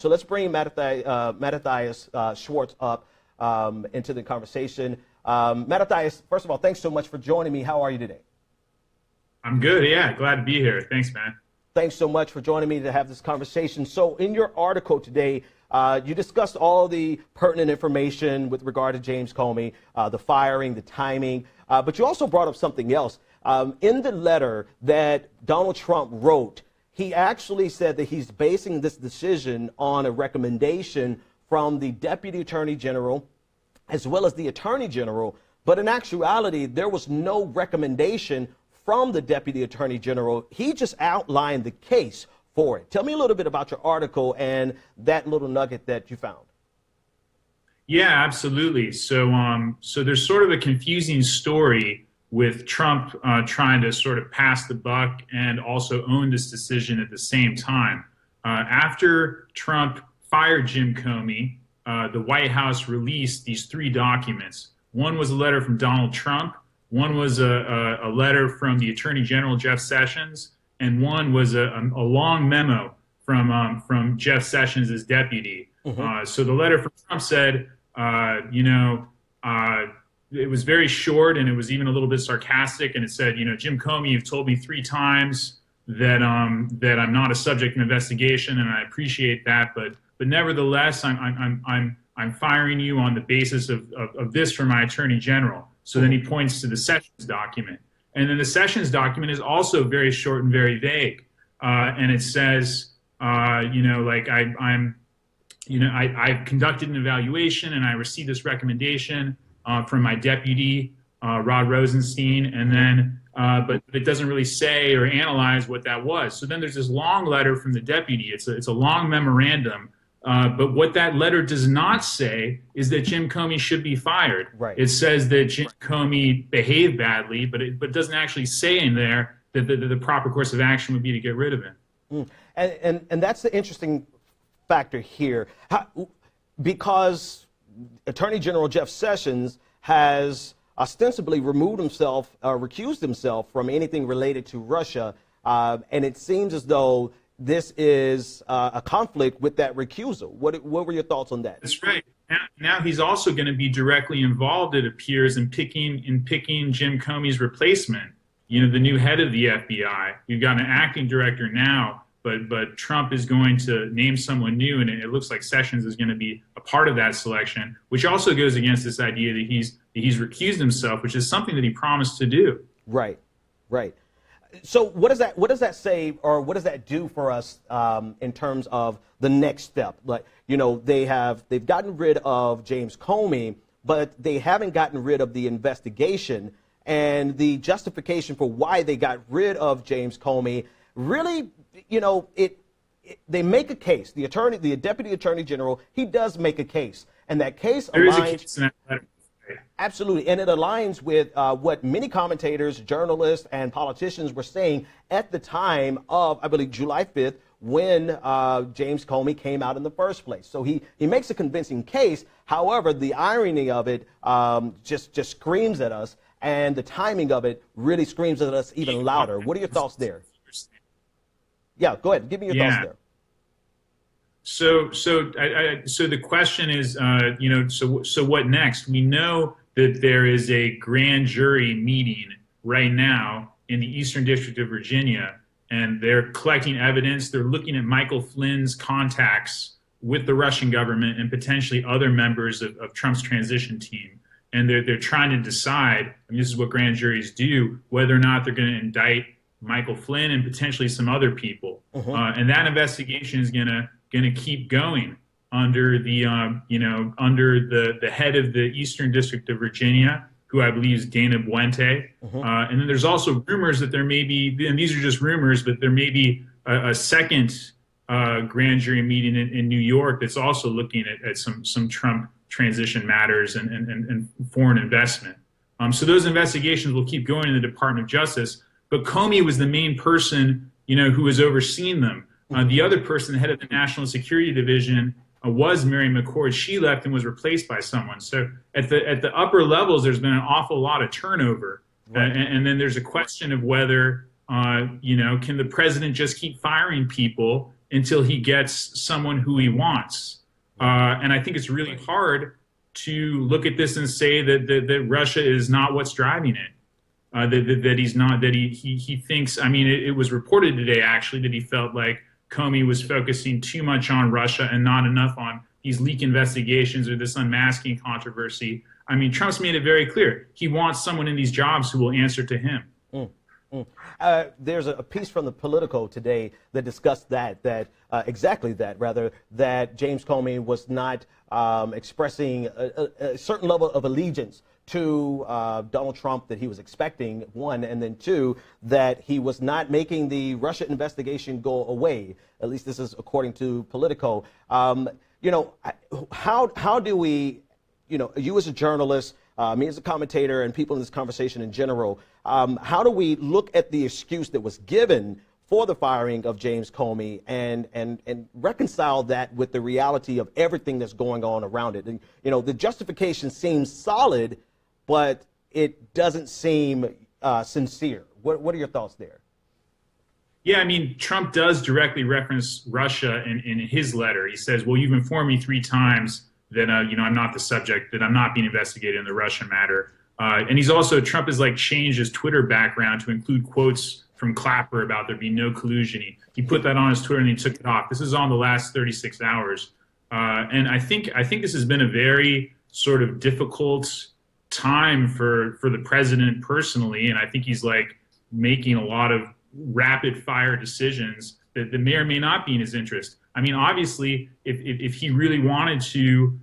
So let's bring Mattathias Schwartz up into the conversation. Mattathias, first of all, thanks so much for joining me. How are you today? I'm good. Yeah, glad to be here. Thanks, man. Thanks so much for joining me to have this conversation. So in your article today, you discussed all the pertinent information with regard to James Comey, the firing, the timing, but you also brought up something else. In the letter that Donald Trump wrote, he actually said that he's basing this decision on a recommendation from the Deputy Attorney General as well as the Attorney General. But in actuality, there was no recommendation from the Deputy Attorney General. He just outlined the case for it. Tell me a little bit about your article and that little nugget that you found. Yeah, absolutely. So there's sort of a confusing story with Trump trying to sort of pass the buck and also own this decision at the same time. After Trump fired Jim Comey, the White House released these 3 documents. One was a letter from Donald Trump, one was a letter from the Attorney General, Jeff Sessions, and one was a long memo from Jeff Sessions as deputy. So the letter from Trump said, it was very short and it was even a little bit sarcastic, and it said, Jim Comey, you've told me 3 times that that I'm not a subject of investigation, and I appreciate that, but nevertheless, I'm firing you on the basis of this from my Attorney General. So then he points to the Sessions document, and then the Sessions document is also very short and very vague, and it says, I've conducted an evaluation and I received this recommendation from my deputy, Rod Rosenstein, and then, but it doesn't really say or analyze what that was. So then there's this long letter from the deputy. It's a long memorandum, but what that letter does not say is that Jim Comey should be fired. Right. It says that Jim Comey behaved badly, but it doesn't actually say in there that the proper course of action would be to get rid of him. And that's the interesting factor here, because Attorney General Jeff Sessions has ostensibly removed himself, recused himself from anything related to Russia, and it seems as though this is a conflict with that recusal. What were your thoughts on that? That's right. Now he's also going to be directly involved, it appears, in picking Jim Comey's replacement. The new head of the FBI. We've got an acting director now, but Trump is going to name someone new, and it looks like Sessions is going to be a part of that selection, which also goes against this idea that he's recused himself, which is something that he promised to do. Right, right. So what does that say, or what does that do for us in terms of the next step? Like, they've gotten rid of James Comey, but they haven't gotten rid of the investigation, and the justification for why they got rid of James Comey really, they make a case. The Deputy Attorney General, he does make a case, and that case there aligns. Is a case in that letter. Absolutely, and it aligns with what many commentators, journalists, and politicians were saying at the time of, I believe, July 5th, when James Comey came out in the first place. So he makes a convincing case. However, the irony of it just screams at us, and the timing of it really screams at us even louder. What are your thoughts there? Yeah, go ahead. Give me your thoughts there. So the question is, so what next? We know that there is a grand jury meeting right now in the Eastern District of Virginia, and they're collecting evidence. They're looking at Michael Flynn's contacts with the Russian government and potentially other members of Trump's transition team. And they're trying to decide, this is what grand juries do, whether or not they're going to indict Michael Flynn and potentially some other people. And that investigation is going to keep going under the the head of the Eastern District of Virginia, who I believe is Dana Buente. And then there's also rumors that there may be, and these are just rumors, but there may be a second grand jury meeting in New York that's also looking at some Trump transition matters and foreign investment. So those investigations will keep going in the Department of Justice. But Comey was the main person, who was overseeing them. The other person, the head of the National Security Division, was Mary McCord. She left and was replaced by someone. So at the upper levels, there's been an awful lot of turnover. Right. And then there's a question of whether, can the president just keep firing people until he gets someone who he wants. And I think it's really hard to look at this and say that Russia is not what's driving it. That he's not, that he thinks, I mean, it was reported today, actually, that he felt like Comey was focusing too much on Russia and not enough on these leak investigations or this unmasking controversy. I mean, Trump's made it very clear. He wants someone in these jobs who will answer to him. There's a piece from the Politico today that discussed exactly that James Comey was not expressing a certain level of allegiance to Donald Trump that he was expecting, one, and then two, that he was not making the Russia investigation go away. At least this is according to Politico. You know, how do we, you know, you as a journalist, me as a commentator, and people in this conversation in general, how do we look at the excuse that was given for the firing of James Comey and reconcile that with the reality of everything that's going on around it? And, you know, the justification seems solid, but it doesn't seem sincere. What are your thoughts there? Yeah, I mean, Trump does directly reference Russia in his letter. He says, well, you've informed me 3 times that, you know, I'm not the subject, that I'm not being investigated in the Russia matter. And he's also, Trump has like changed his Twitter background to include quotes from Clapper about there being no collusion. He put that on his Twitter and he took it off. This is on the last 36 hours. And I think this has been a very sort of difficult time for the president personally. And I think he's like making a lot of rapid fire decisions that may or may not be in his interest. I mean, obviously, if he really wanted to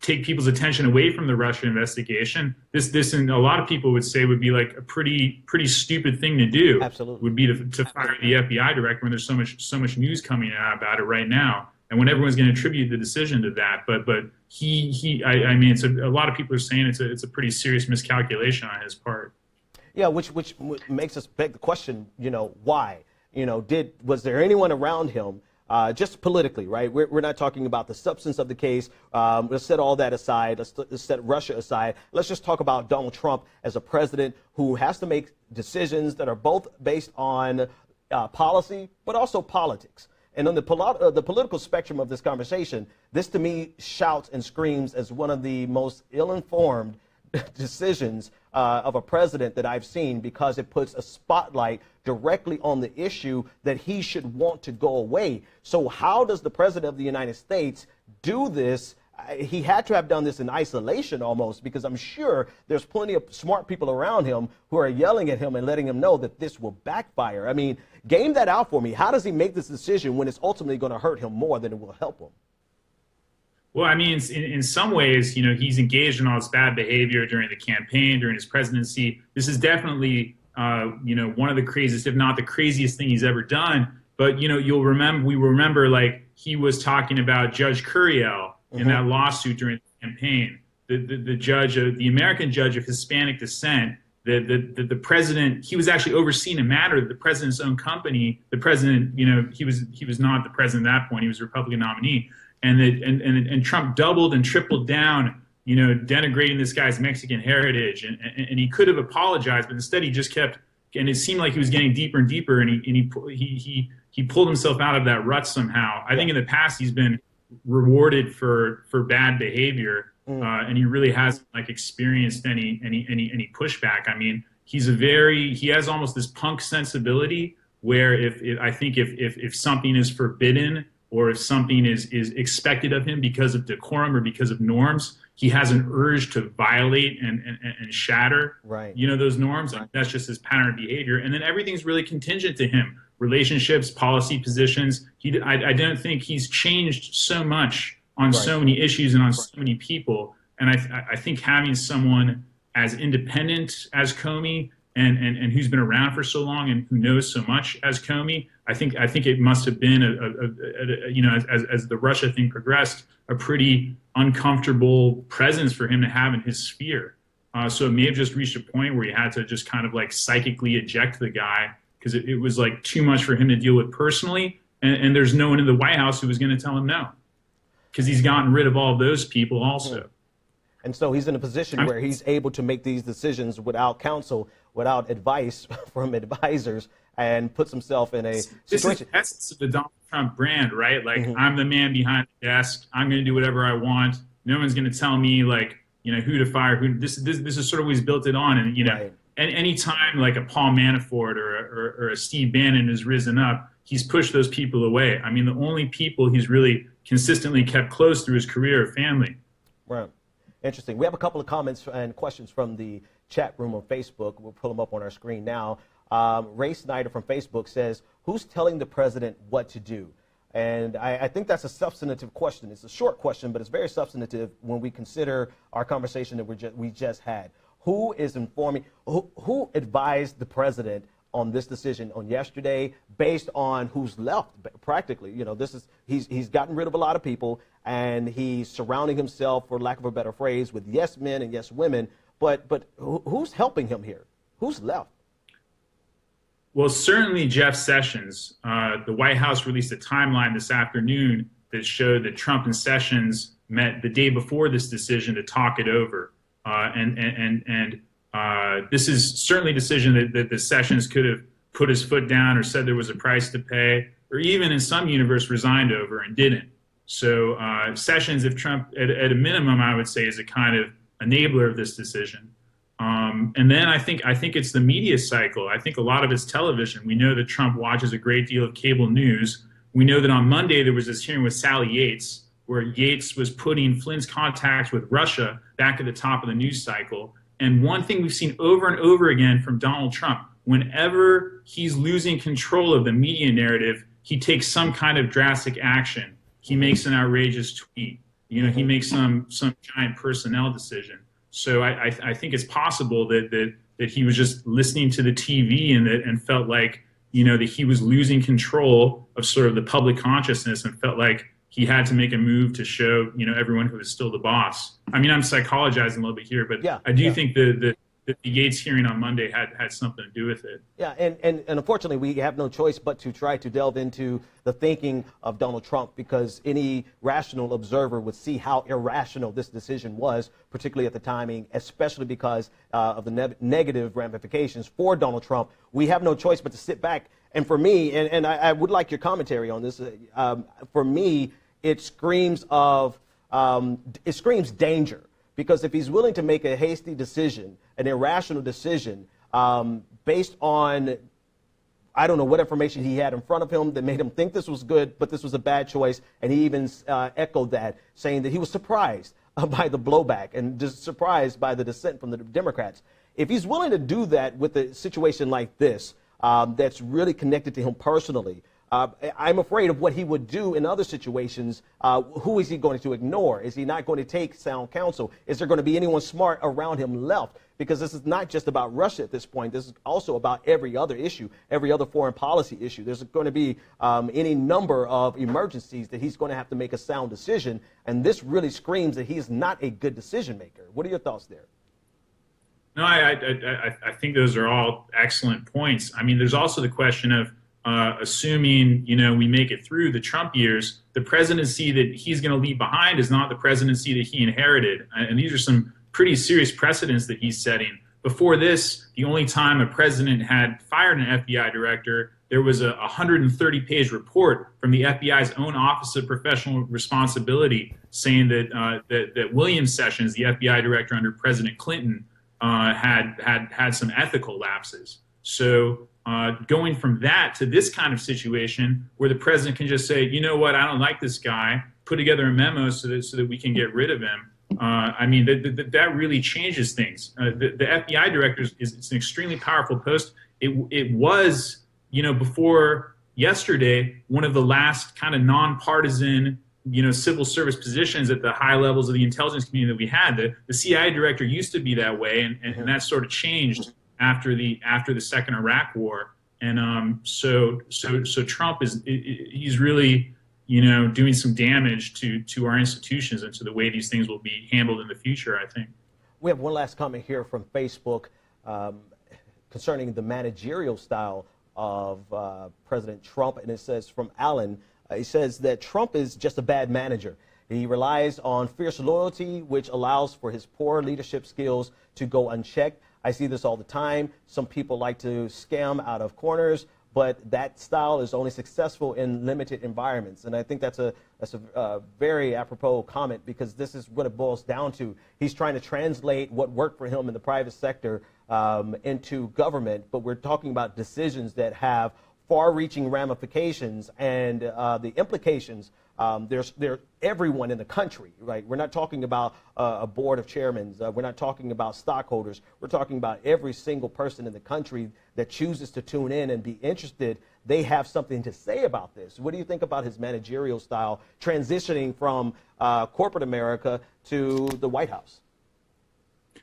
take people's attention away from the Russia investigation, this and a lot of people would say would be like a pretty stupid thing to do. Absolutely. Would be to fire the FBI director when there's so much news coming out about it right now, and when everyone's going to attribute the decision to that. But I mean, a lot of people are saying it's a pretty serious miscalculation on his part. Yeah, which makes us beg the question, you know, why? You know, was there anyone around him, just politically, right? We're not talking about the substance of the case. Let's set all that aside. Let's set Russia aside. Let's just talk about Donald Trump as a president who has to make decisions that are both based on policy, but also politics. And on the political spectrum of this conversation, this to me shouts and screams as one of the most ill-informed decisions of a president that I've seen, because it puts a spotlight directly on the issue that he should want to go away. So how does the president of the United States do this? He had to have done this in isolation almost, because I'm sure there's plenty of smart people around him who are yelling at him and letting him know that this will backfire. I mean, game that out for me. How does he make this decision when it's ultimately going to hurt him more than it will help him? Well, I mean, in some ways, you know, he's engaged in all this bad behavior during the campaign, during his presidency. This is definitely, you know, one of the craziest, if not the craziest thing he's ever done. But, you know, we remember, like, he was talking about Judge Curiel in that lawsuit during the campaign. The judge, the American judge of Hispanic descent, the president, he was actually overseeing a matter that the president's own company, the president, you know, he was not the president at that point, he was a Republican nominee. And Trump doubled and tripled down, you know, denigrating this guy's Mexican heritage. And he could have apologized, but instead he just kept, and it seemed like he was getting deeper and deeper, and he pulled himself out of that rut somehow. I think in the past he's been rewarded for bad behavior, and he really hasn't like experienced any pushback. I mean, he has almost this punk sensibility where if something is forbidden, or if something is expected of him because of decorum or because of norms, he has an urge to violate and shatter, you know, those norms. Like, that's just his pattern of behavior. And then everything's really contingent to him. Relationships, policy positions. I don't think he's changed so much on so many issues and on so many people. And I think having someone as independent as Comey and who's been around for so long and who knows so much as Comey, I think it must have been you know, as the Russia thing progressed, a pretty uncomfortable presence for him to have in his sphere. So it may have just reached a point where he had to just kind of like psychically eject the guy, because it was like too much for him to deal with personally. And there's no one in the White House who was going to tell him no, because he's gotten rid of all of those people also. And so he's in a position where he's able to make these decisions without counsel, without advice from advisors, and puts himself in a situation. This is the essence of the Donald Trump brand, right? Like, I'm the man behind the desk. I'm going to do whatever I want. No one's going to tell me, like, who to fire. This is sort of what he's built it on. And, and any time like a Paul Manafort or a Steve Bannon has risen up, he's pushed those people away. I mean, the only people he's really consistently kept close through his career are family. Right. Interesting. We have a couple of comments and questions from the chat room on Facebook. We'll pull them up on our screen now. Ray Snyder from Facebook says, who's telling the president what to do? And I think that's a substantive question. It's a short question, but it's very substantive when we consider our conversation that we just had. Who is informing, who advised the president on this decision on yesterday based on who's left, practically? He's gotten rid of a lot of people, and he's surrounding himself, for lack of a better phrase, with yes men and yes women. But who's helping him here? Who's left? Well, certainly Jeff Sessions. The White House released a timeline this afternoon that showed that Trump and Sessions met the day before this decision to talk it over. This is certainly a decision that the Sessions could have put his foot down or said there was a price to pay, or even in some universe resigned over and didn't. So Sessions, if Trump, at a minimum, I would say, is a kind of enabler of this decision. And then I think it's the media cycle. I think a lot of it's television. We know that Trump watches a great deal of cable news. We know that on Monday there was this hearing with Sally Yates, where Yates was putting Flynn's contacts with Russia back at the top of the news cycle. And one thing we've seen over and over again from Donald Trump, whenever he's losing control of the media narrative, he takes some kind of drastic action. He makes an outrageous tweet. He makes some giant personnel decision. So I think it's possible that he was just listening to the TV and felt like, that he was losing control of sort of the public consciousness and felt like he had to make a move to show, everyone who is still the boss. I mean, I'm psychologizing a little bit here, but I do think that the Yates hearing on Monday had something to do with it. Yeah, and unfortunately, we have no choice but to try to delve into the thinking of Donald Trump, because any rational observer would see how irrational this decision was, particularly at the timing, especially because of the negative ramifications for Donald Trump. We have no choice but to sit back. And for me, and I would like your commentary on this, for me, it screams danger. Because if he's willing to make a hasty decision, an irrational decision, based on, I don't know what information he had in front of him that made him think this was good, but this was a bad choice, and he even echoed that, saying that he was surprised by the blowback and just surprised by the dissent from the Democrats. If he's willing to do that with a situation like this, that's really connected to him personally, I'm afraid of what he would do in other situations. Who is he going to ignore? Is he not going to take sound counsel? Is there going to be anyone smart around him left? Because this is not just about Russia at this point. This is also about every other issue, every other foreign policy issue. There's going to be any number of emergencies that he's going to have to make a sound decision. And this really screams that he is not a good decision maker. What are your thoughts there? No, I think those are all excellent points. I mean, there's also the question of, assuming, we make it through the Trump years, the presidency that he's going to leave behind is not the presidency that he inherited. And these are some pretty serious precedents that he's setting. Before this, the only time a president had fired an FBI director, there was a 130-page report from the FBI's own Office of Professional Responsibility saying that William Sessions, the FBI director under President Clinton, had some ethical lapses. So going from that to this kind of situation where the president can just say, you know what, I don't like this guy, put together a memo so that we can get rid of him. I mean, that really changes things. The FBI director is an extremely powerful post. It was, before yesterday, one of the last kind of nonpartisan, civil service positions at the high levels of the intelligence community that we had. The CIA director used to be that way, and that sort of changed after the second Iraq war. And so Trump he's really, doing some damage to our institutions and to the way these things will be handled in the future, I think. We have one last comment here from Facebook concerning the managerial style of President Trump, and it says from Alan, he says that Trump is just a bad manager. He relies on fierce loyalty, which allows for his poor leadership skills to go unchecked. I see this all the time. Some people like to scam out of corners, but that style is only successful in limited environments. And I think that's a very apropos comment, because this is what it boils down to. He's trying to translate what worked for him in the private sector into government, but we're talking about decisions that have far-reaching ramifications, and the implications. There's everyone in the country, right? We're not talking about a board of chairmen. We're not talking about stockholders. We're talking about every single person in the country that chooses to tune in and be interested. They have something to say about this. What do you think about his managerial style transitioning from corporate America to the White House?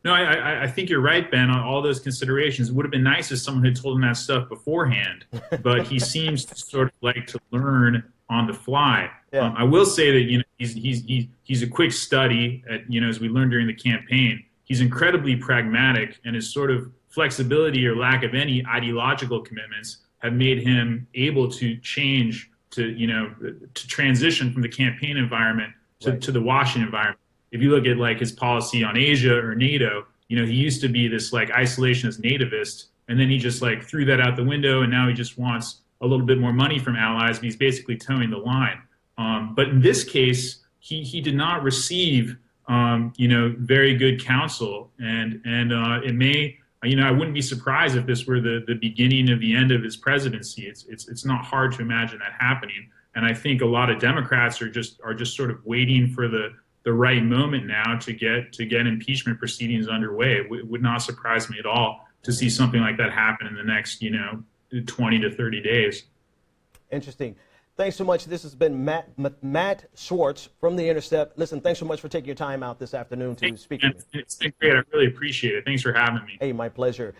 No, I think you're right, Ben, on all those considerations. It would have been nice if someone had told him that stuff beforehand, but he seems to sort of like to learn on the fly. Yeah. I will say that he's a quick study, as we learned during the campaign. He's incredibly pragmatic, and his sort of flexibility or lack of any ideological commitments have made him able to change to transition from the campaign environment to the Washington environment. If you look at like his policy on Asia or NATO, he used to be this like isolationist nativist, and then he just like threw that out the window, and now he just wants a little bit more money from allies, and he's basically towing the line. But in this case, he did not receive very good counsel, and it may, I wouldn't be surprised if this were the beginning of the end of his presidency. It's not hard to imagine that happening, and I think a lot of Democrats are just sort of waiting for the right moment now to get impeachment proceedings underway. It would not surprise me at all to see something like that happen in the next 20 to 30 days. Interesting. Thanks so much. This has been Matt Schwartz from the Intercept. Listen, thanks so much for taking your time out this afternoon to speak with me. It's been great. I really appreciate it. Thanks for having me. Hey, my pleasure.